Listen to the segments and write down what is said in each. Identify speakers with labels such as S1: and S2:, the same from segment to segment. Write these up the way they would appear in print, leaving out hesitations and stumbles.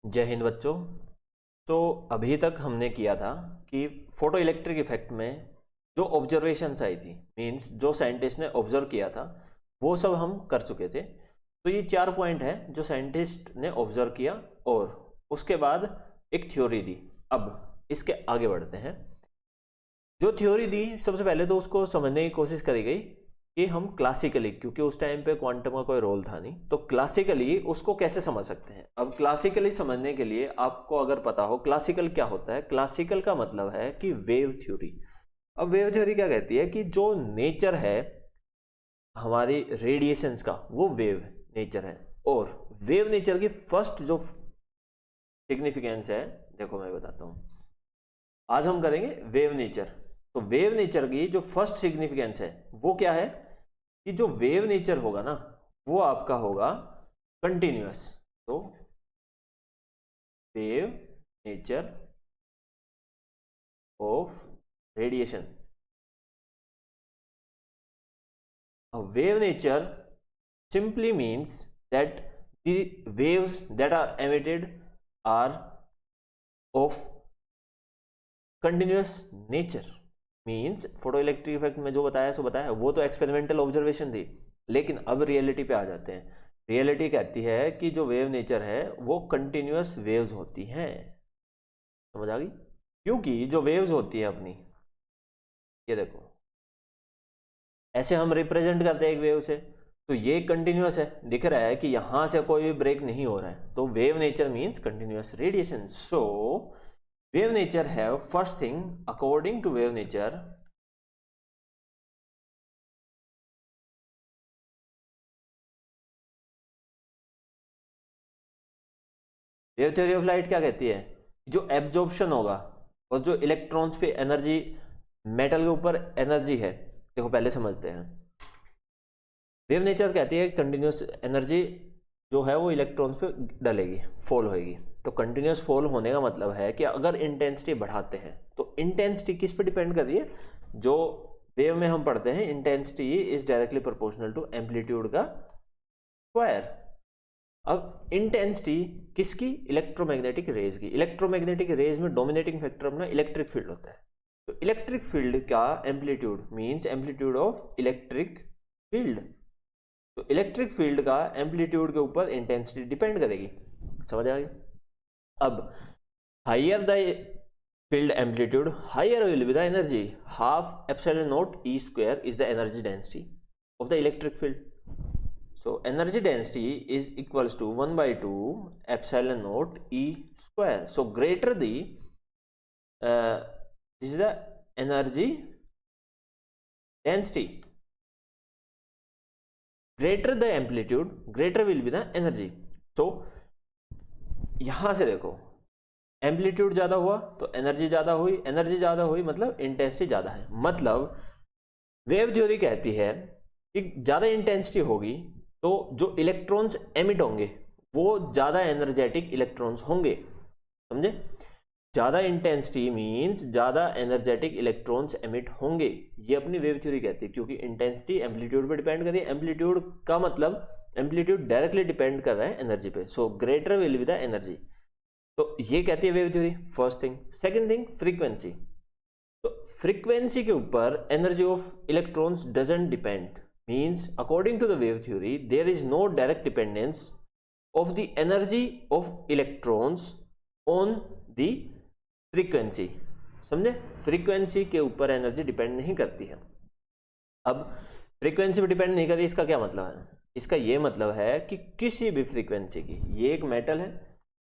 S1: जय हिंद बच्चों। तो अभी तक हमने किया था कि फोटो इलेक्ट्रिक इफेक्ट में जो ऑब्जर्वेशंस आई थी, मींस जो साइंटिस्ट ने ऑब्जर्व किया था, वो सब हम कर चुके थे। तो ये 4 पॉइंट है जो साइंटिस्ट ने ऑब्जर्व किया और उसके बाद एक थ्योरी दी। अब इसके आगे बढ़ते हैं। जो थ्योरी दी, सबसे पहले तो उसको समझने की कोशिश करी गई कि हम क्लासिकली, क्योंकि उस टाइम पे क्वांटम का कोई रोल था नहीं, तो क्लासिकली उसको कैसे समझ सकते हैं। अब क्लासिकली समझने के लिए आपको अगर पता हो क्लासिकल क्या होता है, क्लासिकल का मतलब है कि वेव थ्योरी। अब वेव थ्योरी क्या कहती है कि जो नेचर है हमारी रेडिएशंस का, वो वेव नेचर है। और वेव नेचर की फर्स्ट जो सिग्निफिकेंस है, देखो मैं बताता हूं। आज हम करेंगे वेव नेचर। तो वेव नेचर की जो फर्स्ट सिग्निफिकेंस है वो क्या है कि जो वेव नेचर होगा ना, वो आपका होगा कंटिन्यूअस। तो wave nature of radiation, wave nature simply means that the waves that are emitted are of continuous nature। Means photo electric effect में जो बताया सो बताया, वो तो एक्सपेरिमेंटल ऑब्जर्वेशन थी। लेकिन अब रियलिटी पे आ जाते हैं। रियलिटी कहती है कि जो वेव नेचर है वो कंटिन्यूअस वेव्स होती हैं। समझ आ गई? क्योंकि जो वेव्स होती है अपनी, ये देखो, ऐसे हम रिप्रेजेंट करते हैं एक वेव से, तो ये कंटिन्यूअस है, दिख रहा है कि यहां से कोई भी ब्रेक नहीं हो रहा है। तो wave nature means continuous radiation. So wave nature है first thing, according to wave nature, wave theory of light क्या कहती है, जो एब्जॉर्प्शन होगा और जो इलेक्ट्रॉन्स पे एनर्जी, मेटल के ऊपर एनर्जी है। देखो पहले समझते हैं। वेव नेचर कहती है कंटिन्यूअस एनर्जी जो है वो इलेक्ट्रॉन्स पे डलेगी, फॉल होएगी। तो कंटिन्यूअस फॉल होने का मतलब है कि अगर इंटेंसिटी बढ़ाते हैं तो इंटेंसिटी किस पे डिपेंड कर रही है, जो वेव में हम पढ़ते हैं intensity is directly proportional to amplitude का स्क्वायर। अब इंटेंसिटी किसकी, इलेक्ट्रोमैग्नेटिक रेज की। इलेक्ट्रोमैग्नेटिक रेज में डोमिनेटिंग फैक्टर अपना इलेक्ट्रिक फील्ड होता है। तो इलेक्ट्रिक फील्ड का amplitude means amplitude of electric field. तो इलेक्ट्रिक फील्ड का एम्पलीट्यूड के ऊपर इंटेंसिटी डिपेंड करेगी। समझ आ गई? अब higher the field amplitude, higher will be the energy. Half epsilon naught E square is the energy density of the electric field. So energy density is equals to 1/2 epsilon naught E square. So greater the this is the energy density. Greater the amplitude, greater will be the energy. So यहां से देखो, amplitude ज्यादा हुआ तो energy ज्यादा हुई, energy ज्यादा हुई मतलब इंटेंसिटी ज्यादा है। मतलब वेव थ्योरी कहती है कि ज्यादा इंटेंसिटी होगी तो जो इलेक्ट्रॉन्स एमिट होंगे वो ज्यादा एनर्जेटिक इलेक्ट्रॉन्स होंगे। समझे? ज्यादा इंटेंसिटी मींस ज्यादा एनर्जेटिक इलेक्ट्रॉन्स एमिट होंगे, ये अपनी वेव थ्योरी कहती है। क्योंकि इंटेंसिटी एम्पलीट्यूड पे डिपेंड करती है, एम्पलीट्यूड का मतलब एम्पलीट्यूड डायरेक्टली डिपेंड कर रहा है एनर्जी पे। So greater will be the energy. तो ये कहती है wave theory, first thing. Second thing, frequency. तो फ्रीक्वेंसी के ऊपर energy of electrons doesn't depend. Means according to the wave theory there is no direct dependence of the energy of electrons on the frequency। समझे? Frequency के ऊपर energy depend नहीं करती है। अब फ्रीक्वेंसी पे डिपेंड नहीं करती, इसका क्या मतलब है? इसका ये मतलब है कि किसी भी फ्रीक्वेंसी की, ये एक मेटल है,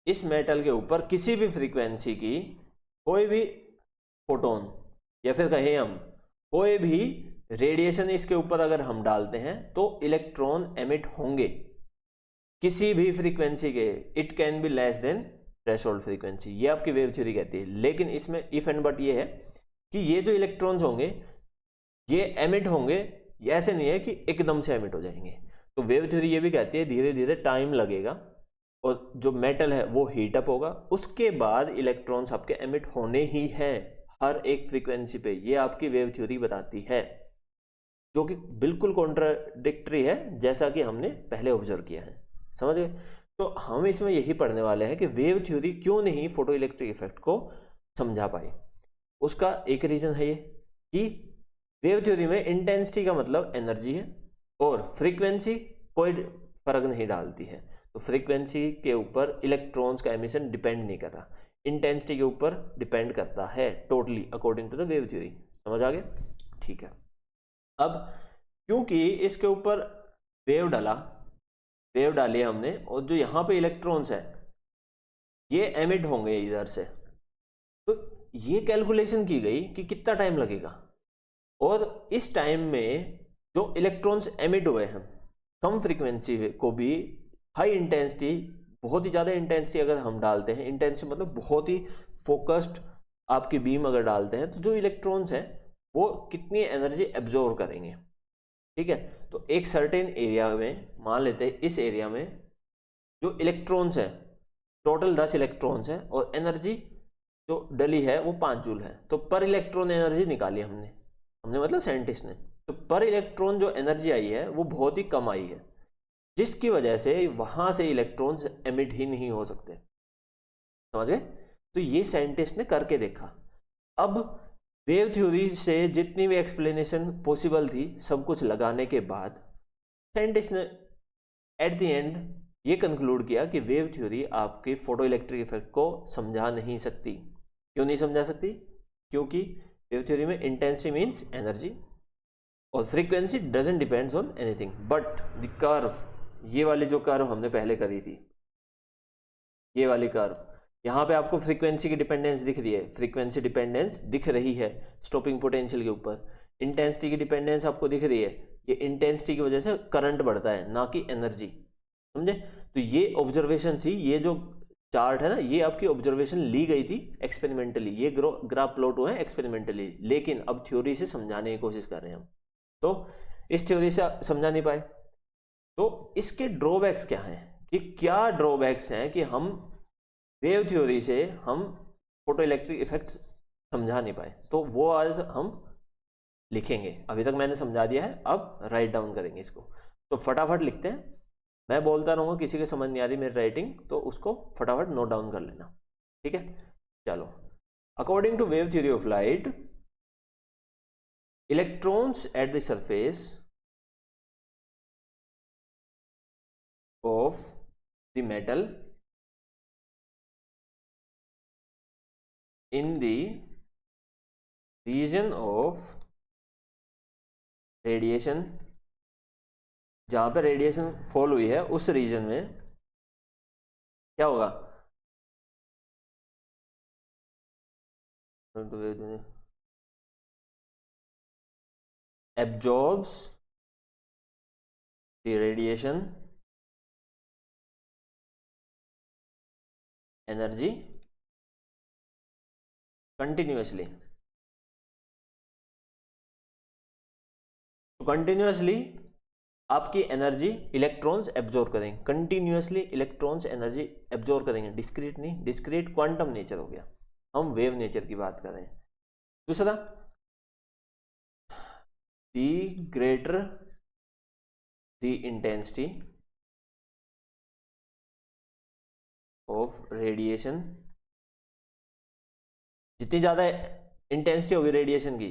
S1: इस मेटल के ऊपर किसी भी फ्रीक्वेंसी की कोई भी फोटोन या फिर कहें हम कोई भी रेडिएशन इसके ऊपर अगर हम डालते हैं तो इलेक्ट्रॉन एमिट होंगे किसी भी फ्रीक्वेंसी के। It can be less than threshold frequency, ये आपकी वेव थ्योरी कहती है। लेकिन इसमें इफ एंड बट ये है कि ये जो इलेक्ट्रॉन्स होंगे ये एमिट होंगे, ये ऐसे नहीं है कि एकदम से एमिट हो जाएंगे। तो वेव थ्योरी ये भी कहती है धीरे धीरे टाइम लगेगा और जो मेटल है वो हीट अप होगा, उसके बाद इलेक्ट्रॉन्स आपके एमिट होने ही हैं हर एक फ्रीक्वेंसी पे। ये आपकी वेव थ्योरी बताती है, जो कि बिल्कुल कॉन्ट्राडिक्टरी है जैसा कि हमने पहले ऑब्जर्व किया है। समझ गए? तो हम इसमें यही पढ़ने वाले हैं कि वेव थ्योरी क्यों नहीं फोटो इलेक्ट्रिक इफेक्ट को समझा पाई। उसका एक रीजन है ये कि वेव थ्योरी में इंटेंसिटी का मतलब एनर्जी है और फ्रीक्वेंसी कोई फर्क नहीं डालती है। तो फ्रीक्वेंसी के ऊपर इलेक्ट्रॉन्स का एमिशन डिपेंड नहीं कर रहा, इंटेंसिटी के ऊपर डिपेंड करता है totally according to the wave theory. समझ आ गया? ठीक है। अब क्योंकि इसके ऊपर वेव डाली है हमने, और जो यहाँ पे इलेक्ट्रॉन्स है ये एमिट होंगे इधर से, तो ये कैलकुलेशन की गई कि कितना टाइम लगेगा, और इस टाइम में जो इलेक्ट्रॉन्स एमिट हुए हैं कम फ्रीक्वेंसी को भी हाई इंटेंसिटी, बहुत ही ज़्यादा इंटेंसिटी अगर हम डालते हैं, इंटेंसिटी मतलब बहुत ही फोकस्ड आपकी बीम अगर डालते हैं, तो जो इलेक्ट्रॉन्स हैं वो कितनी एनर्जी एब्जॉर्व करेंगे। ठीक है, तो एक सर्टेन एरिया में मान लेते हैं, इस एरिया में जो इलेक्ट्रॉन्स है टोटल 10 इलेक्ट्रॉन्स हैं और एनर्जी जो डली है वो 5 जूल है, तो पर इलेक्ट्रॉन एनर्जी निकाली हमने मतलब साइंटिस्ट ने, तो पर इलेक्ट्रॉन जो एनर्जी आई है वो बहुत ही कम आई है, जिसकी वजह से वहां से इलेक्ट्रॉन्स एमिट ही नहीं हो सकते। समझ गए? तो ये साइंटिस्ट ने करके देखा। अब वेव थ्योरी से जितनी भी एक्सप्लेनेशन पॉसिबल थी सब कुछ लगाने के बाद साइंटिस्ट ने एट द एंड ये कंक्लूड किया कि वेव थ्योरी आपके फोटो इलेक्ट्रिक इफेक्ट को समझा नहीं सकती। क्यों नहीं समझा सकती? क्योंकि वेव थ्योरी में इंटेंसिटी मीन्स एनर्जी और frequency doesn't depends on anything but the curve. ये वाली जो कर्व हमने पहले करी थी, ये वाली कर्व, यहाँ पे आपको फ्रीक्वेंसी की डिपेंडेंस दिख रही है, फ्रीक्वेंसी डिपेंडेंस दिख रही है स्टॉपिंग पोटेंशियल के ऊपर। इंटेंसिटी की डिपेंडेंस आपको दिख रही है, ये इंटेंसिटी की वजह से करंट बढ़ता है ना कि एनर्जी। समझे? तो ये ऑब्जर्वेशन थी, ये जो चार्ट है ना, ये आपकी ऑब्जर्वेशन ली गई थी एक्सपेरिमेंटली, ये ग्राफ प्लॉट हुए हैं एक्सपेरिमेंटली, लेकिन अब थ्योरी से समझाने की कोशिश कर रहे हैं हम, तो इस थ्योरी से समझा नहीं पाए। तो इसके ड्रॉबैक्स क्या हैं, कि क्या ड्रॉबैक्स हैं कि हम वेव थ्योरी से हम फोटो इलेक्ट्रिक इफेक्ट समझा नहीं पाए, तो वो आज हम लिखेंगे। अभी तक मैंने समझा दिया है, अब राइट डाउन करेंगे इसको। तो फटाफट लिखते हैं, मैं बोलता रहूँगा, किसी के समझ नहीं आ रही मेरी राइटिंग तो उसको फटाफट नोट डाउन कर लेना। ठीक है, चलो। According to wave theory of light, electrons at the surface of the metal in the region of radiation, जहां पे रेडिएशन फॉल हुई है उस रीजन में क्या होगा? absorbs the radiation energy continuously। तो कंटिन्यूसली आपकी एनर्जी इलेक्ट्रॉन्स एब्जॉर्ब करेंगे, कंटिन्यूसली इलेक्ट्रॉन्स एनर्जी एब्जॉर्ब करेंगे, डिस्क्रीट नहीं, डिस्क्रीट क्वांटम नेचर हो गया, हम वेव नेचर की बात कर रहे हैं। दूसरा, the greater the intensity of radiation, जितनी ज्यादा इंटेंसिटी होगी रेडिएशन की,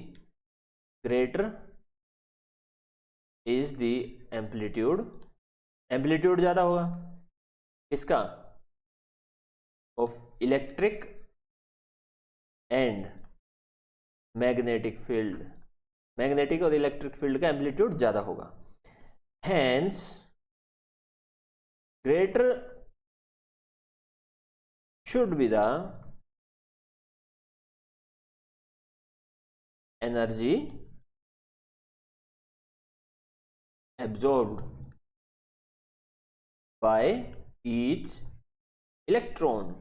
S1: greater is the amplitude, amplitude ज्यादा होगा इसका, of electric and magnetic field, magnetic और इलेक्ट्रिक फील्ड का एम्पलीट्यूड ज्यादा होगा। Hence greater should be the energy absorbed by each electron।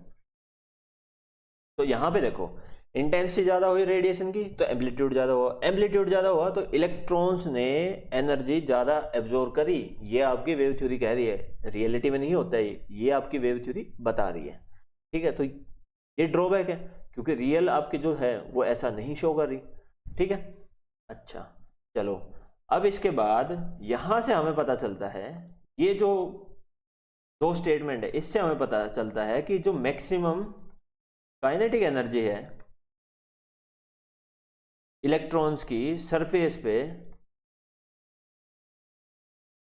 S1: तो यहां पे देखो, इंटेंसिटी ज्यादा हुई रेडिएशन की तो एम्पलीट्यूड ज्यादा हुआ, एम्पलीट्यूड ज्यादा हुआ तो इलेक्ट्रॉन्स ने एनर्जी ज्यादा एब्जॉर्ब करी। ये आपकी वेव थ्योरी कह रही है, रियलिटी में नहीं होता है, ये आपकी वेव थ्योरी बता रही है। ठीक है, तो ये ड्रॉबैक है क्योंकि रियल आपकी जो है वो ऐसा नहीं शो कर रही। ठीक है, अच्छा चलो। अब इसके बाद यहां से हमें पता चलता है, ये जो दो स्टेटमेंट है, इससे हमें पता चलता है कि जो मैक्सिमम काइनेटिक एनर्जी है इलेक्ट्रॉन्स की सरफेस पे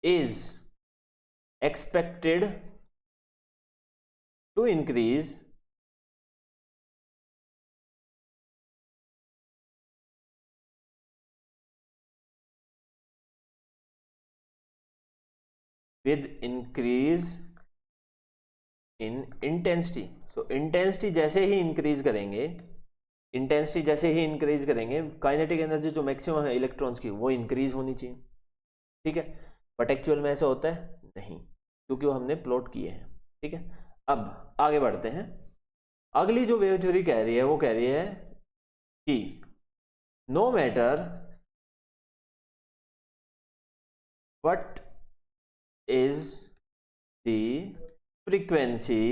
S1: is expected to increase with increase in intensity. So intensity जैसे ही इंक्रीज करेंगे, इंटेंसिटी जैसे ही इंक्रीज करेंगे, काइनेटिक एनर्जी जो मैक्सिमम है इलेक्ट्रॉन्स की वो इंक्रीज होनी चाहिए, ठीक है। बट एक्चुअल में ऐसा होता है नहीं, क्योंकि वो हमने प्लॉट किए हैं, ठीक है। अब आगे बढ़ते हैं। अगली जो वेव थ्योरी कह रही है वो कह रही है कि no matter what is the frequency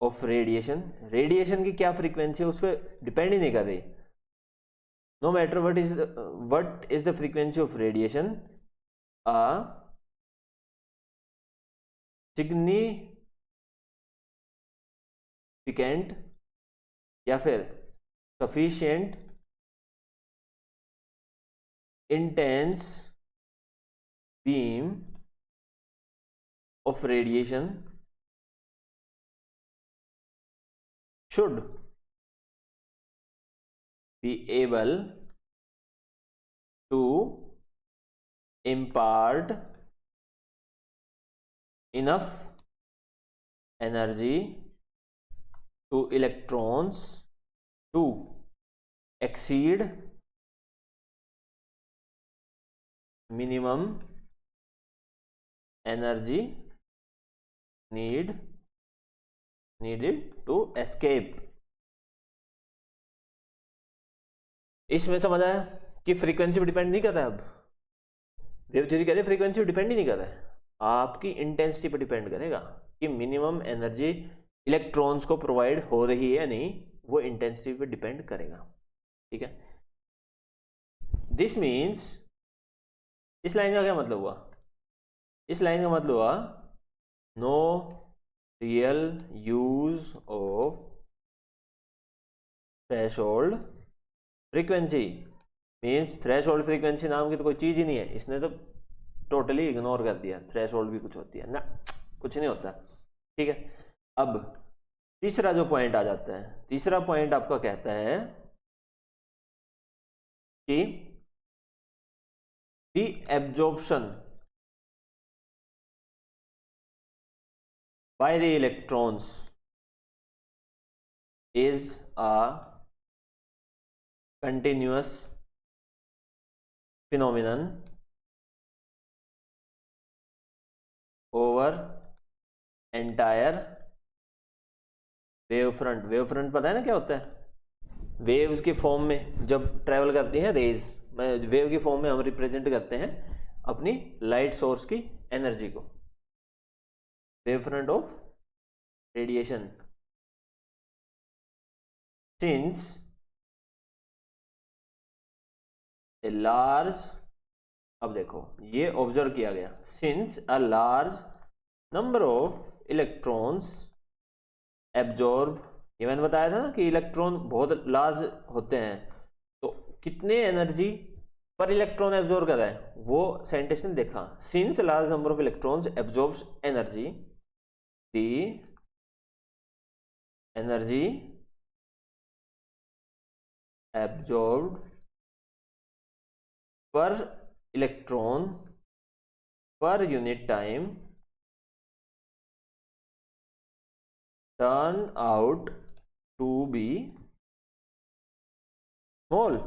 S1: of radiation, radiation की क्या फ्रीक्वेंसी है उस पर डिपेंड ही नहीं कर रही। No matter what is the frequency of radiation, a significant या फिर sufficient intense beam of radiation should be able to impart enough energy to electrons to exceed minimum energy needed to escape। इसमें समझ आया कि frequency पर depend नहीं कर रहा है। अब वेव थ्योरी कह रहे फ्रीक्वेंसी पर डिपेंड ही नहीं कर रहा है, आपकी इंटेंसिटी पर डिपेंड करेगा कि मिनिमम एनर्जी इलेक्ट्रॉन्स को प्रोवाइड हो रही है या नहीं, वो इंटेंसिटी पर डिपेंड करेगा, ठीक है। दिस मीन्स, इस लाइन का क्या मतलब हुआ? इस लाइन का मतलब हुआ no real use of threshold frequency. Means threshold frequency नाम की तो कोई चीज ही नहीं है, इसने तो टोटली इग्नोर कर दिया। थ्रेशोल्ड भी कुछ होती है ना, कुछ नहीं होता, ठीक है। अब तीसरा जो पॉइंट आ जाता है, तीसरा पॉइंट आपका कहता है कि दी absorption by the electrons is a continuous phenomenon over entire wave front. Wave front पता है ना क्या होता है? वेव्स के फॉर्म में जब ट्रेवल करती हैं रेज, वेव की फॉर्म में हम रिप्रेजेंट करते हैं अपनी लाइट सोर्स की एनर्जी को। Wave front of radiation, since a large, अब देखो ये ऑब्जर्व किया गया, since a large number of electrons absorb, ये मैंने बताया था ना कि इलेक्ट्रॉन बहुत लार्ज होते हैं, तो कितने एनर्जी पर इलेक्ट्रॉन एब्जॉर्ब कर रहा है वो साइंटिस्ट ने देखा। Since large number of electrons absorbs energy, the energy absorbed per electron per unit time turn out to be small.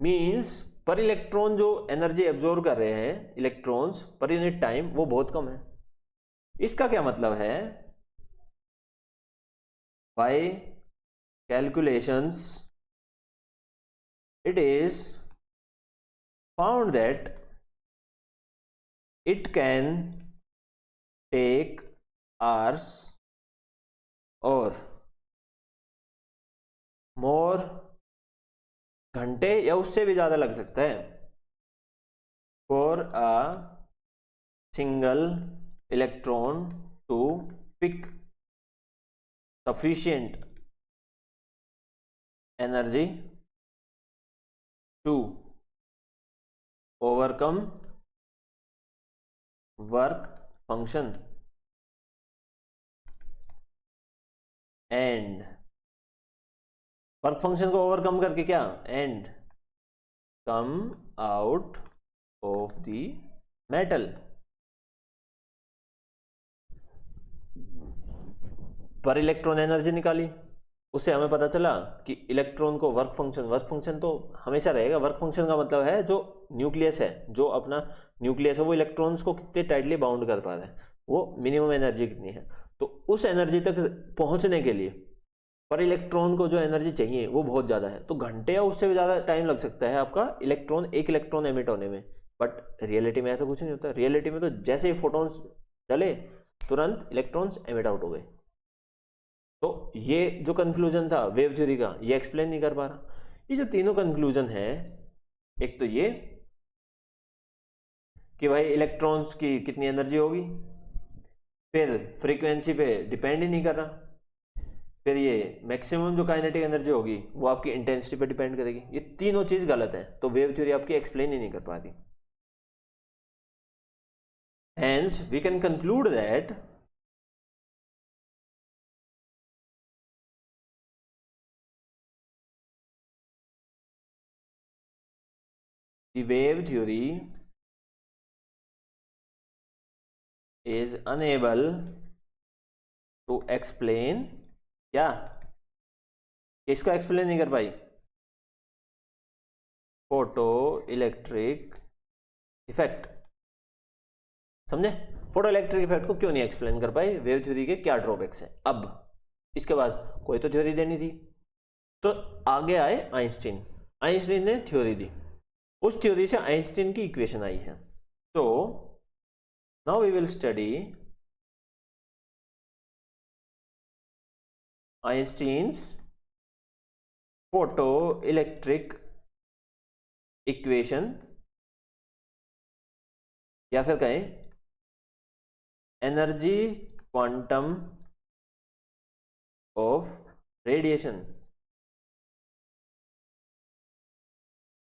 S1: Means per electron जो एनर्जी एब्जॉर्ब कर रहे हैं इलेक्ट्रॉन्स पर यूनिट टाइम वो बहुत कम है। इसका क्या मतलब है? By calculations it is found that it can take hours or more, घंटे या उससे भी ज्यादा लग सकता है, for a single electron to pick sufficient energy to overcome work function and work function को ओवरकम करके क्या and come out of the metal. पर इलेक्ट्रॉन एनर्जी निकाली, उससे हमें पता चला कि इलेक्ट्रॉन को वर्क फंक्शन तो हमेशा रहेगा। वर्क फंक्शन का मतलब है जो न्यूक्लियस है, जो अपना न्यूक्लियस है वो इलेक्ट्रॉन्स को कितने टाइटली बाउंड कर पा रहा है, वो मिनिमम एनर्जी कितनी है। तो उस एनर्जी तक पहुंचने के लिए पर इलेक्ट्रॉन को जो एनर्जी चाहिए वो बहुत ज़्यादा है, तो घंटे या उससे भी ज़्यादा टाइम लग सकता है आपका एक इलेक्ट्रॉन एमिट होने में। बट रियलिटी में ऐसा कुछ नहीं होता। रियलिटी में तो जैसे ही फोटॉन्स डले तुरंत इलेक्ट्रॉन्स एमिट आउट हो गए। तो ये जो कंक्लूजन था वेव थ्योरी का, ये एक्सप्लेन नहीं कर पा रहा। ये जो तीनों कंक्लूजन है, एक तो ये कि भाई इलेक्ट्रॉन्स की कितनी एनर्जी होगी, फिर फ्रीक्वेंसी पे डिपेंड ही नहीं कर रहा, फिर ये मैक्सिमम जो काइनेटिक एनर्जी होगी वो आपकी इंटेंसिटी पे डिपेंड करेगी। ये तीनों चीज गलत है, तो वेव थ्योरी आपकी एक्सप्लेन ही नहीं कर पाती। Hence we can conclude that the wave theory is unable to explain क्या, इसका एक्सप्लेन नहीं कर पाई, फोटो इलेक्ट्रिक इफेक्ट। समझे? फोटो इलेक्ट्रिक इफेक्ट को क्यों नहीं एक्सप्लेन कर पाई, वेव थ्योरी के क्या ड्रॉबैक्स हैं। अब इसके बाद कोई तो थ्योरी देनी थी, तो आगे आए आइंस्टीन। आइंस्टीन ने थ्योरी दी, उस थ्योरी से आइंस्टीन की इक्वेशन आई है। तो now we will study Einstein's photoelectric equation, या फिर कहें एनर्जी क्वांटम ऑफ रेडिएशन।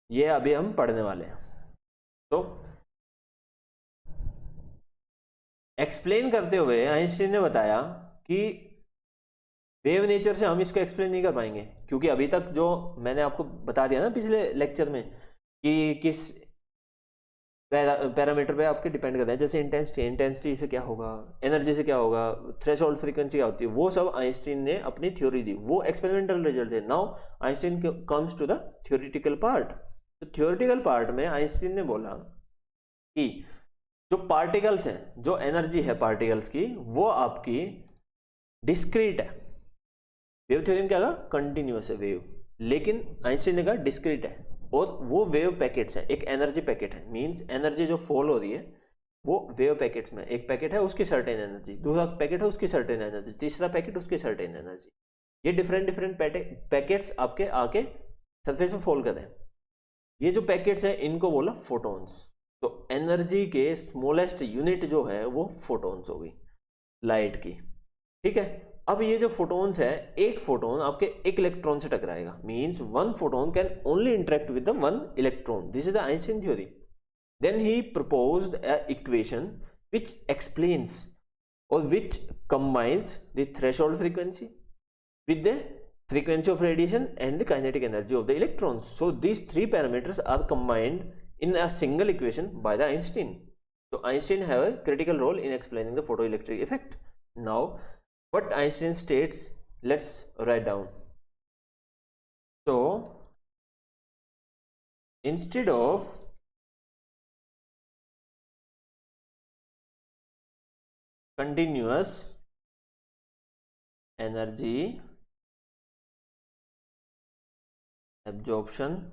S1: ये अभी हम पढ़ने वाले हैं। तो एक्सप्लेन करते हुए आइंस्टीन ने बताया कि वेव नेचर से हम इसको एक्सप्लेन नहीं कर पाएंगे, क्योंकि अभी तक जो मैंने आपको बता दिया ना पिछले लेक्चर में कि किस पैरामीटर पे आपके डिपेंड करते हैं, जैसे इंटेंसिटी से क्या होगा, एनर्जी से क्या होगा, थ्रेशोल्ड फ्रीक्वेंसी क्या होती है, वो सब आइंस्टीन ने अपनी थ्योरी दी, वो एक्सपेरिमेंटल रिजल्ट थे। Now Einstein comes to the theoretical part. तो थ्योरेटिकल पार्ट में आइंस्टीन ने बोला कि जो पार्टिकल्स हैं, जो एनर्जी है पार्टिकल्स की, वो आपकी डिस्क्रीट है। वेव थ्योरी में क्या कहा, कंटिन्यूअस है वेव, लेकिन आइंस्टीन ने कहा डिस्क्रीट है, और वो वेव पैकेट्स है। एक एनर्जी पैकेट है, मींस एनर्जी जो फॉल हो रही है वो वेव पैकेट्स में, एक पैकेट है उसकी सर्टेन एनर्जी, दूसरा पैकेट है उसकी सर्टेन एनर्जी, तीसरा पैकेट उसकी सर्टेन एनर्जी। ये डिफरेंट डिफरेंट पैकेट्स आपके आके सरफेस में फॉल कर रहे हैं। ये जो पैकेट्स है इनको बोला फोटॉन्स। तो एनर्जी के स्मॉलेस्ट यूनिट जो है वो फोटॉन्स होगी, लाइट की। ठीक है, अब ये जो फोटॉन्स है, एक फोटोन आपके एक इलेक्ट्रॉन से टकराएगा, means one photon can only interact with the one electron. This is the Einstein theory. Then he proposed a equation which explains or which combines the threshold frequency with the frequency of radiation and the kinetic energy of the electrons. So these three parameters are combined in a single equation by the Einstein. So Einstein have a critical role in explaining the photoelectric effect. Now what Einstein states, let's write down. So instead of continuous energy absorption,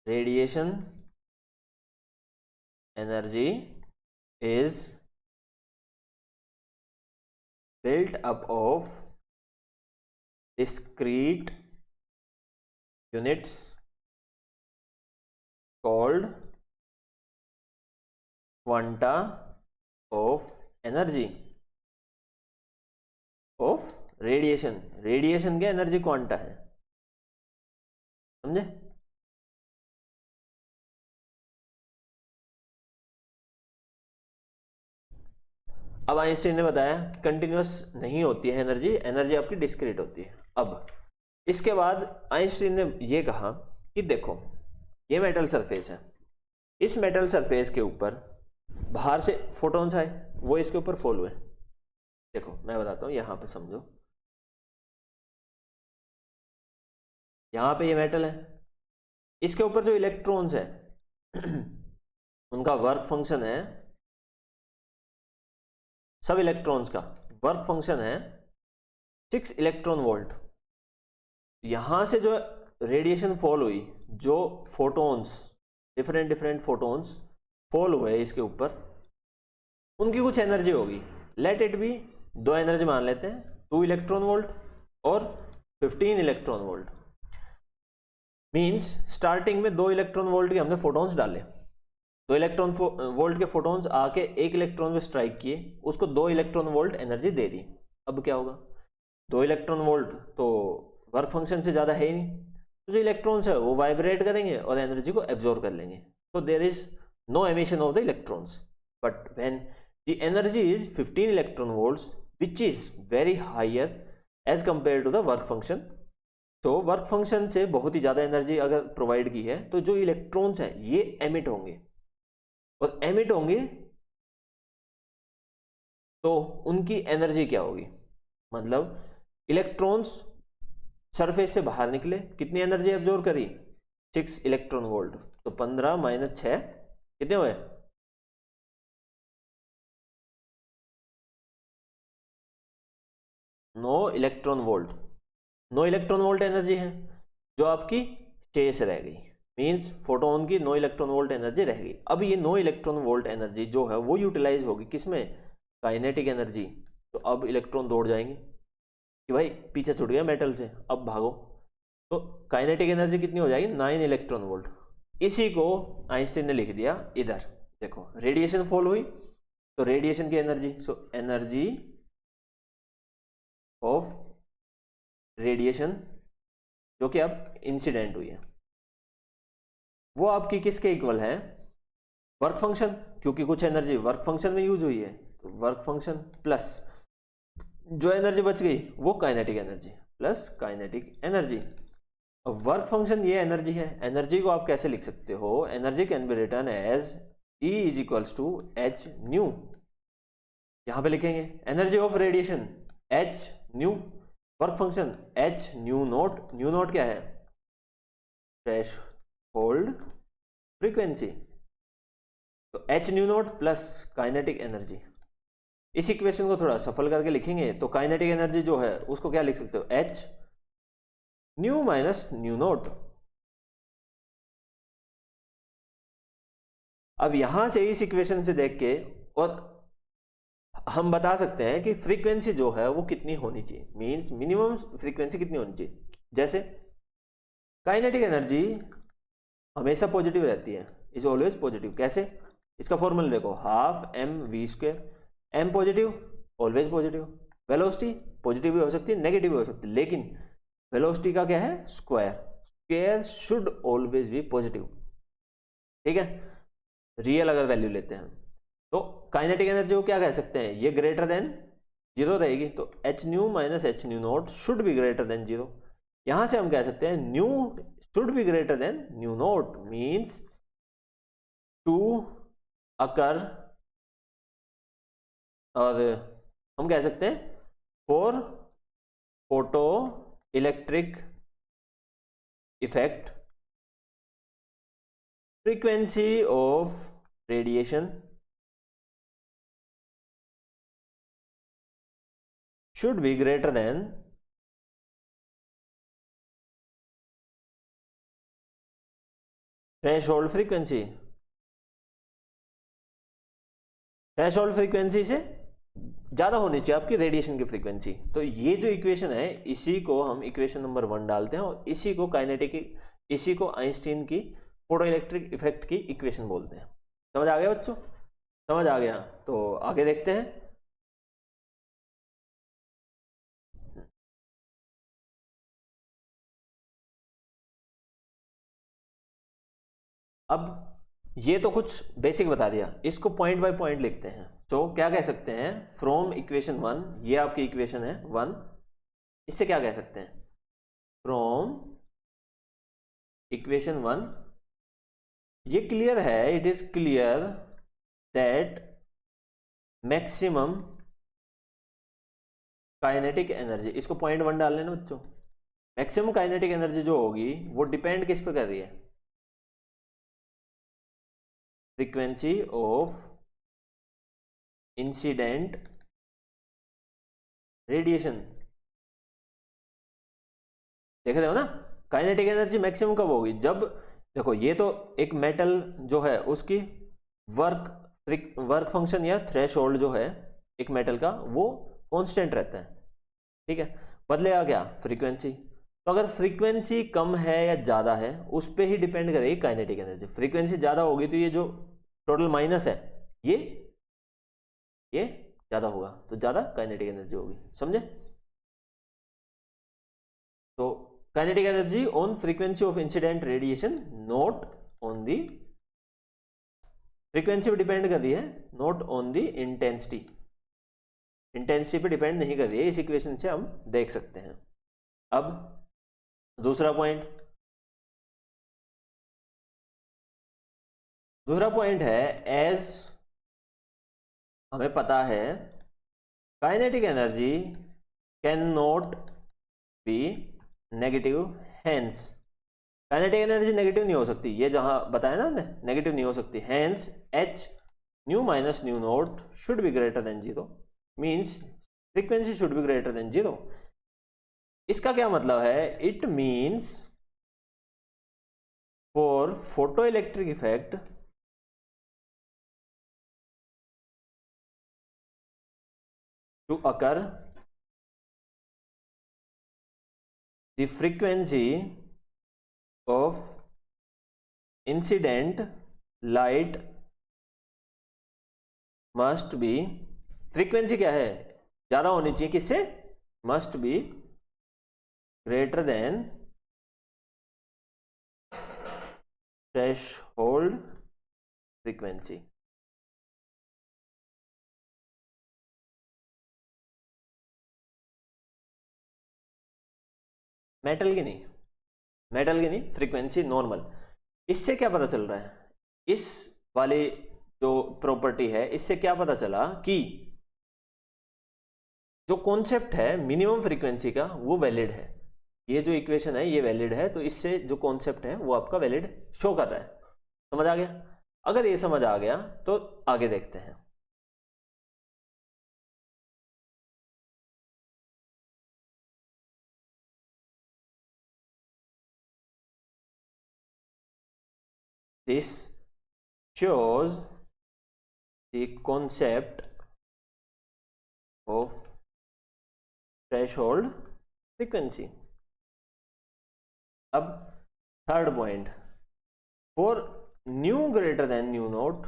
S1: radiation energy is built up of discrete units called quanta of energy of radiation. Radiation के energy quanta है, समझे? अब Einstein ने बताया कि continuous नहीं होती है एनर्जी, एनर्जी आपकी डिस्क्रीट होती है। अब इसके बाद आइंस्टीन ने ये कहा कि देखो ये मेटल सरफेस है, इस मेटल सरफेस के ऊपर बाहर से फोटॉन्स आए, वो इसके ऊपर फॉल हुए। देखो मैं बताता हूँ, यहां पे समझो, यहां पे ये मेटल है, इसके ऊपर जो इलेक्ट्रॉन्स है उनका वर्क फंक्शन है, सब इलेक्ट्रॉन्स का वर्क फंक्शन है 6 इलेक्ट्रॉन वोल्ट। यहां से जो रेडिएशन फॉल हुई, जो photons different different photons fall हुए इसके ऊपर, उनकी कुछ एनर्जी होगी। लेट इट बी, दो एनर्जी मान लेते हैं, 2 इलेक्ट्रॉन वोल्ट और 15 इलेक्ट्रॉन वोल्ट। मींस स्टार्टिंग में 2 इलेक्ट्रॉन वोल्ट के हमने फोटॉन्स डाले, 2 इलेक्ट्रॉन वोल्ट के फोटॉन्स आके 1 इलेक्ट्रॉन में स्ट्राइक किए, उसको 2 इलेक्ट्रॉन वोल्ट एनर्जी दे दी। अब क्या होगा, 2 इलेक्ट्रॉन वोल्ट तो वर्क फंक्शन से ज्यादा है ही नहीं, तो जो इलेक्ट्रॉन्स है वो वाइब्रेट करेंगे और एनर्जी को एब्जॉर्ब कर लेंगे। तो there is no emission of the electrons. But when the energy is 15 electron volts which is very higher as compare to the work function. तो वर्क फंक्शन से बहुत ही ज्यादा एनर्जी अगर प्रोवाइड की है, तो जो इलेक्ट्रॉन्स हैं ये एमिट होंगे, और एमिट होंगे तो उनकी एनर्जी क्या होगी, मतलब इलेक्ट्रॉन्स सरफेस से बाहर निकले, कितनी एनर्जी एब्जॉर्ब करी, 6 इलेक्ट्रॉन वोल्ट। तो 15 माइनस 6 कितने हुए, 9 electron volt. 9 electron volt energy है जो आपकी शेष रह गई, मींस फोटोन की 9 इलेक्ट्रॉन वोल्ट एनर्जी रह गई। अब ये 9 इलेक्ट्रॉन वोल्ट एनर्जी जो है वो यूटिलाइज होगी किसमें, काइनेटिक एनर्जी। तो अब इलेक्ट्रॉन दौड़ जाएंगे कि भाई पीछे छूट गया मेटल से, अब भागो। तो काइनेटिक एनर्जी कितनी हो जाएगी, 9 इलेक्ट्रॉन वोल्ट। इसी को आइंस्टीन ने लिख दिया इधर, देखो रेडिएशन फॉल हुई तो रेडिएशन की energy, so energy of radiation जो कि अब इंसिडेंट हुई है, वो आपकी किसके इक्वल है, वर्क फंक्शन, क्योंकि कुछ एनर्जी वर्क फंक्शन में यूज हुई है, तो वर्क फंक्शन प्लस जो एनर्जी बच गई वो kinetic energy plus kinetic energy. अब वर्क फंक्शन ये एनर्जी है, एनर्जी को आप कैसे लिख सकते हो, energy can be written as E is equals to H nu. यहां पे लिखेंगे energy of radiation H nu, work function H nu naught. Nu naught क्या है, थ्रेशोल्ड फ्रीक्वेंसी, तो H nu note plus kinetic energy. इस equation को थोड़ा सफल करके लिखेंगे तो काइनेटिक एनर्जी जो है उसको क्या लिख सकते हो, H nu minus new note. अब यहां से इस इक्वेशन से देख के और हम बता सकते हैं कि फ्रीक्वेंसी जो है वो कितनी होनी चाहिए, मींस मिनिमम फ्रीक्वेंसी कितनी होनी चाहिए। जैसे काइनेटिक एनर्जी हमेशा पॉजिटिव रहती है, इज ऑलवेज पॉजिटिव। कैसे, इसका फॉर्मूला देखो, half M V square, M positive always positive, velocity positive भी हो सकती है नेगेटिव भी हो सकती है, लेकिन वेलोसिटी का क्या है, square, square should always be positive. ठीक है, रियल अगर वैल्यू लेते हैं तो काइनेटिक एनर्जी को क्या कह सकते हैं, ये ग्रेटर देन 0 रहेगी, तो H nu minus H nu naught should be greater than 0। यहां से हम कह सकते हैं nu should be greater than nu naught, means to occur, और हम कह सकते हैं for photoelectric effect frequency of radiation should be greater than threshold frequency. Threshold frequency से ज्यादा होनी चाहिए आपकी रेडिएशन की फ्रीक्वेंसी। तो ये जो इक्वेशन है इसी को हम इक्वेशन नंबर 1 डालते हैं और इसी को काइनेटिक, इसी को आइंस्टीन की फोटो इलेक्ट्रिक इफेक्ट की इक्वेशन बोलते हैं। समझ आ गया बच्चों? समझ आ गया तो आगे देखते हैं। अब ये तो कुछ बेसिक बता दिया, इसको पॉइंट बाय पॉइंट लिखते हैं। तो क्या कह सकते हैं, फ्रॉम इक्वेशन 1, ये आपकी इक्वेशन है 1, इससे क्या कह सकते हैं, फ्रॉम इक्वेशन 1, ये क्लियर है, it is clear that maximum kinetic energy, इसको पॉइंट 1 डाल लेना बच्चों। मैक्सिमम काइनेटिक एनर्जी जो होगी वो डिपेंड किस पे कर रही है, फ्रीक्वेंसी ऑफ इंसिडेंट रेडिएशन। देख रहे हो ना, काइनेटिक एनर्जी मैक्सिमम कब होगी, जब देखो ये तो एक मेटल जो है उसकी वर्क फंक्शन या थ्रेशोल्ड जो है एक मेटल का वो कांस्टेंट रहता है, ठीक है, बदलेगा क्या, फ्रीक्वेंसी। तो अगर फ्रीक्वेंसी कम है या ज़्यादा है उस पर ही डिपेंड करेगी काइनेटिक एनर्जी। फ्रीक्वेंसी ज़्यादा होगी तो ये जो टोटल माइनस है ये ज़्यादा होगा, तो ज़्यादा काइनेटिक एनर्जी होगी, समझे? तो kinetic energy on frequency of incident radiation, not on the frequency पे डिपेंड कर रही है, not on the intensity, intensity पे डिपेंड नहीं कर रही है, इस इक्वेशन से हम देख सकते हैं। अब दूसरा पॉइंट है, एज हमें पता है kinetic energy can not be negative, hence kinetic energy negative नहीं हो सकती, ये जहां बताया ना हमने, नेगेटिव नहीं हो सकती, hence H nu minus new not should be greater than 0, means frequency should be greater than 0। इसका क्या मतलब है, it means for photoelectric effect to occur, the frequency of incident light must be, frequency क्या है, ज्यादा होनी चाहिए, किससे, must be greater than threshold frequency। Metal की नहीं, फ्रीक्वेंसी नॉर्मल। इससे क्या पता चल रहा है, इस वाली जो प्रॉपर्टी है इससे क्या पता चला कि जो कॉन्सेप्ट है मिनिमम फ्रीक्वेंसी का वो वैलिड है, ये जो इक्वेशन है ये वैलिड है, तो इससे जो कॉन्सेप्ट है वो आपका वैलिड शो कर रहा है। समझ आ गया? अगर ये समझ आ गया तो आगे देखते हैं। This shows the concept of threshold frequency। अब third point, for nu greater than nu naught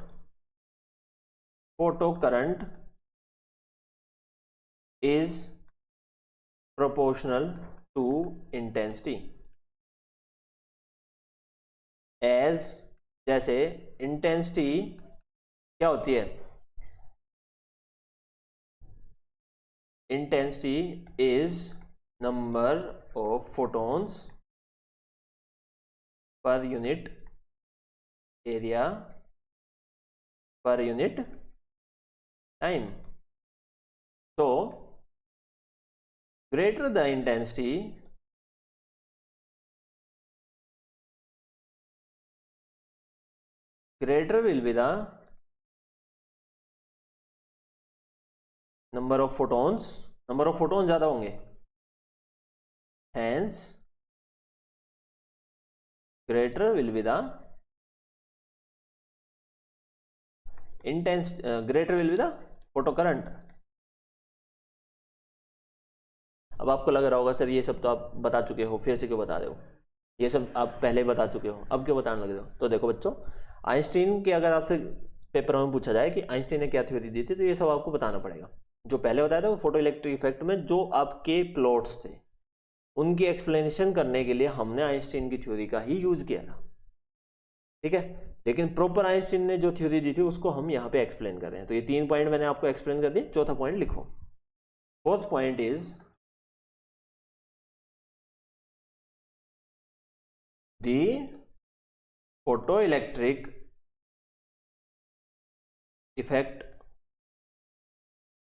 S1: photo current is proportional to intensity, as जैसे इंटेंसिटी क्या होती है, intensity is number of photons per unit area per unit time. तो greater the intensity, greater will be the number of photons, number of photons ज्यादा होंगे, hence greater will be the greater will be the photo current। अब आपको लग रहा होगा sir ये सब तो आप बता चुके हो, फिर से क्यों बता रहे हो? ये सब आप पहले बता चुके हो, अब क्यों बताने लगे हो? तो देखो बच्चों, आइंस्टीन के अगर आपसे पेपर में पूछा जाए कि आइंस्टीन ने क्या थ्योरी दी थी, तो ये सब आपको बताना पड़ेगा। जो पहले बताया था वो फोटो इलेक्ट्रिक इफेक्ट में जो आपके प्लॉट्स थे उनकी एक्सप्लेनेशन करने के लिए हमने आइंस्टीन की थ्योरी का ही यूज किया था, ठीक है। लेकिन प्रॉपर आइंस्टीन ने जो थ्योरी दी थी उसको हम यहाँ पे एक्सप्लेन कर रहे हैं। तो ये 3 पॉइंट मैंने आपको एक्सप्लेन कर दिए, चौथा पॉइंट लिखो। Fourth point is the photoelectric effect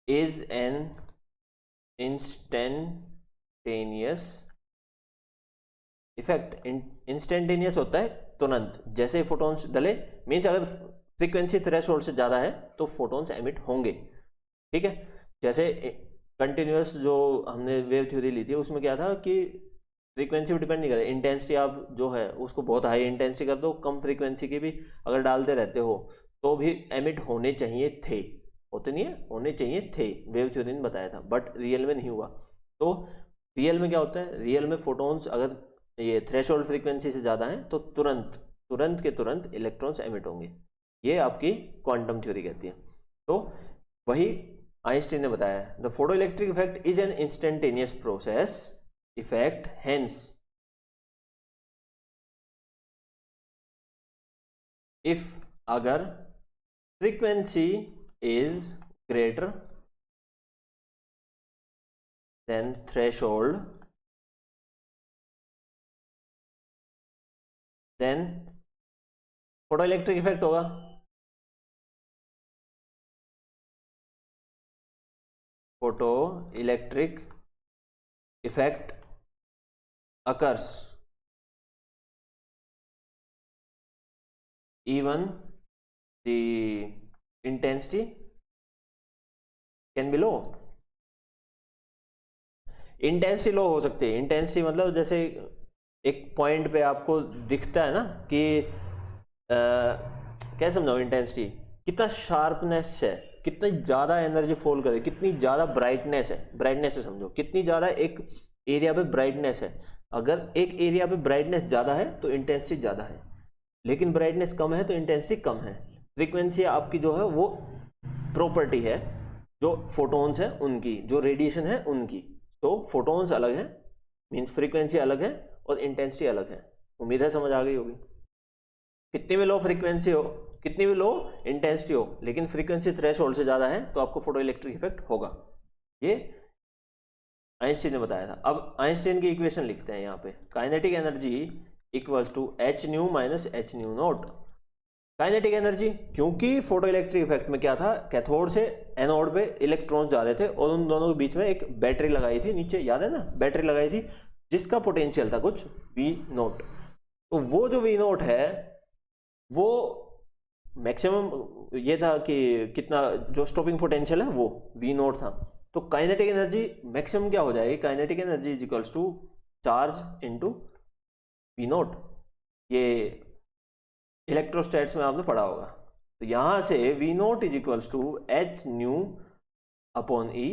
S1: is an instantaneous effect। Instantaneous होता है तुरंत, जैसे फोटॉन्स डले, मीन्स अगर फ्रीक्वेंसी थ्रेशोल्ड से ज़्यादा है तो फोटॉन्स एमिट होंगे, ठीक है। जैसे कंटिन्यूअस जो हमने वेव थ्योरी ली थी उसमें क्या था कि फ्रीक्वेंसी पर डिपेंड नहीं करे, इंटेंसिटी आप जो है उसको बहुत हाई इंटेंसिटी कर दो, कम फ्रीक्वेंसी की भी अगर डालते रहते हो तो भी एमिट होने चाहिए थे, होते नहीं है, होने चाहिए थे, वेव थ्योरी ने बताया था, बट रियल में नहीं हुआ। तो रियल में क्या होता है, रियल में फोटॉन्स अगर ये थ्रेशोल्ड फ्रीक्वेंसी से ज़्यादा है तो तुरंत तुरंत के तुरंत इलेक्ट्रॉन्स एमिट होंगे, ये आपकी क्वांटम थ्योरी कहती है। तो वही आइंस्टीन ने बताया, the photoelectric effect is an instantaneous process effect, hence if अगर frequency is greater than threshold then photoelectric effect होगा। photoelectric effect occurs even the intensity can be low। Intensity low हो सकती है, इंटेंसिटी मतलब जैसे एक पॉइंट पे आपको दिखता है ना कि क्या समझाओ, इंटेंसिटी कितना शार्पनेस है, कितनी ज़्यादा एनर्जी फॉल करे, कितनी ज़्यादा ब्राइटनेस है, ब्राइटनेस से समझो कितनी ज़्यादा एक एरिया पे ब्राइटनेस है। अगर एक एरिया पे ब्राइटनेस ज़्यादा है तो इंटेंसिटी ज़्यादा है, लेकिन ब्राइटनेस कम है तो इंटेंसिटी कम है। फ्रीक्वेंसी आपकी जो है वो प्रॉपर्टी है जो फोटॉन्स है उनकी, जो रेडिएशन है उनकी। तो फोटॉन्स अलग है, मीन्स फ्रीक्वेंसी अलग है और इंटेंसिटी अलग है। उम्मीद है समझ आ गई होगी। कितनी भी लो फ्रीक्वेंसी हो, कितनी भी लो इंटेंसिटी हो, लेकिन फ्रीक्वेंसी थ्रेशोल्ड से ज़्यादा है तो आपको फोटो इलेक्ट्रिक इफेक्ट होगा, ये आइंस्टीन ने बताया था। अब आइंस्टीन की इक्वेशन लिखते हैं यहाँ पे, kinetic energy equals to H nu minus H nu naught. Kinetic energy, क्योंकि फोटो इलेक्ट्रिक इफेक्ट में क्या था, कैथोड से एनोड पे इलेक्ट्रॉन्स जा रहे थे और उन दोनों के बीच में एक बैटरी लगाई थी नीचे, याद है ना, बैटरी लगाई थी जिसका पोटेंशियल था कुछ वी नोट। तो वो जो वी नोट है वो मैक्सिमम ये था कि कितना, जो स्टॉपिंग पोटेंशियल है वो वी नोट था। तो काइनेटिक एनर्जी मैक्सिमम क्या हो जाएगी, kinetic energy is equals to charge into V naught. ये इलेक्ट्रोस्टैट्स में आपने पढ़ा होगा। तो यहां से V naught is equals to H nu upon E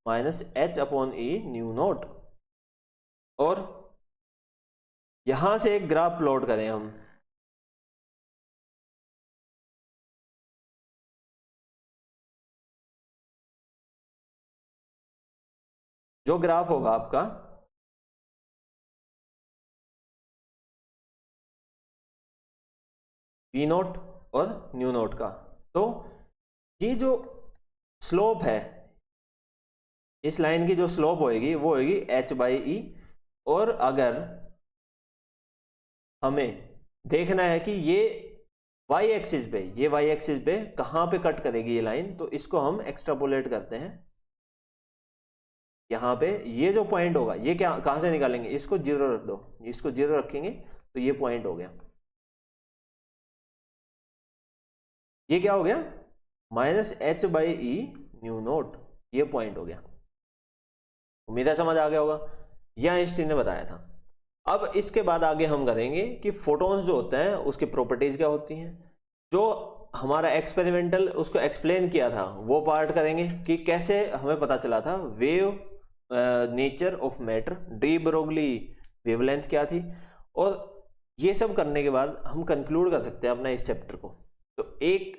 S1: minus H upon E nu naught. और यहां से एक ग्राफ प्लॉट करें हम, जो ग्राफ होगा आपका वी नोट और न्यू नोट का, तो ये जो स्लोप है, इस लाइन की जो स्लोप होएगी वो होएगी एच बाई ई। और अगर हमें देखना है कि ये वाई एक्सिस पे, ये वाई एक्सिस पे कहां पे कट करेगी ये लाइन, तो इसको हम एक्सट्रापोलेट करते हैं। यहां पे ये जो पॉइंट होगा ये क्या, कहां से निकालेंगे, इसको जीरो रख दो, इसको जीरो रखेंगे तो ये पॉइंट हो गया, ये क्या हो गया, minus H by E nu note, ये पॉइंट हो गया। उम्मीद है समझ आ गया होगा, यह आइंस्टीन ने बताया था। अब इसके बाद आगे हम करेंगे कि फोटॉन्स जो होते हैं उसकी प्रॉपर्टीज क्या होती हैं, जो हमारा एक्सपेरिमेंटल उसको एक्सप्लेन किया था वो पार्ट करेंगे कि कैसे हमें पता चला था wave nature of matter, de Broglie wavelength क्या थी, और ये सब करने के बाद हम कंक्लूड कर सकते हैं अपना इस चैप्टर को। तो 1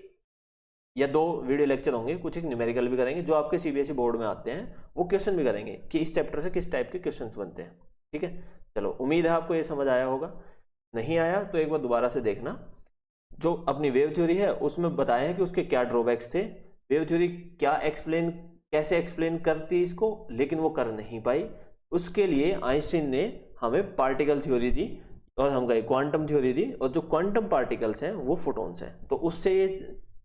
S1: या 2 वीडियो लेक्चर होंगे, कुछ एक न्यूमेरिकल भी करेंगे जो आपके सीबीएसई बोर्ड में आते हैं, वो क्वेश्चन भी करेंगे कि इस चैप्टर से किस टाइप के क्वेश्चंस बनते हैं। ठीक है, चलो उम्मीद है आपको ये समझ आया होगा। नहीं आया तो एक बार दोबारा से देखना। जो अपनी वेव थ्योरी है उसमें बताया है कि उसके क्या ड्रॉबैक्स थे, वेव थ्योरी कैसे एक्सप्लेन करती इसको, लेकिन वो कर नहीं पाई। उसके लिए आइंस्टीन ने हमें पार्टिकल थ्योरी दी और हम गए क्वांटम थ्योरी दी, और जो क्वांटम पार्टिकल्स हैं वो फोटॉन्स हैं, तो उससे ये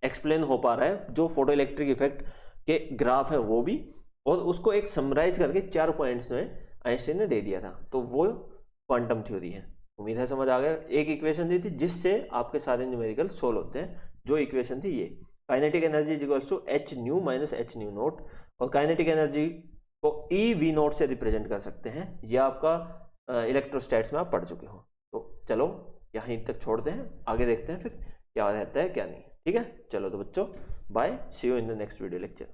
S1: एक्सप्लेन हो पा रहा है। जो फोटो इलेक्ट्रिक इफेक्ट के ग्राफ है वो भी, और उसको एक समराइज करके 4 पॉइंट्स में आइंस्टीन ने दे दिया था, तो वो क्वांटम थ्योरी है। उम्मीद है समझ आ गया। एक इक्वेशन दी थी जिससे आपके सारे न्यूमेरिकल सोल्व होते हैं। जो इक्वेशन थी ये, kinetic energy is equals to H nu minus H nu naught, और काइनेटिक एनर्जी को ई वी नोट से रिप्रेजेंट कर सकते हैं। यह आपका इलेक्ट्रोस्टैट्स में आप पढ़ चुके हो। तो चलो यहीं तक छोड़ते हैं, आगे देखते हैं फिर क्या रहता है क्या नहीं। ठीक है, चलो तो बच्चों bye, see you in the next video lecture.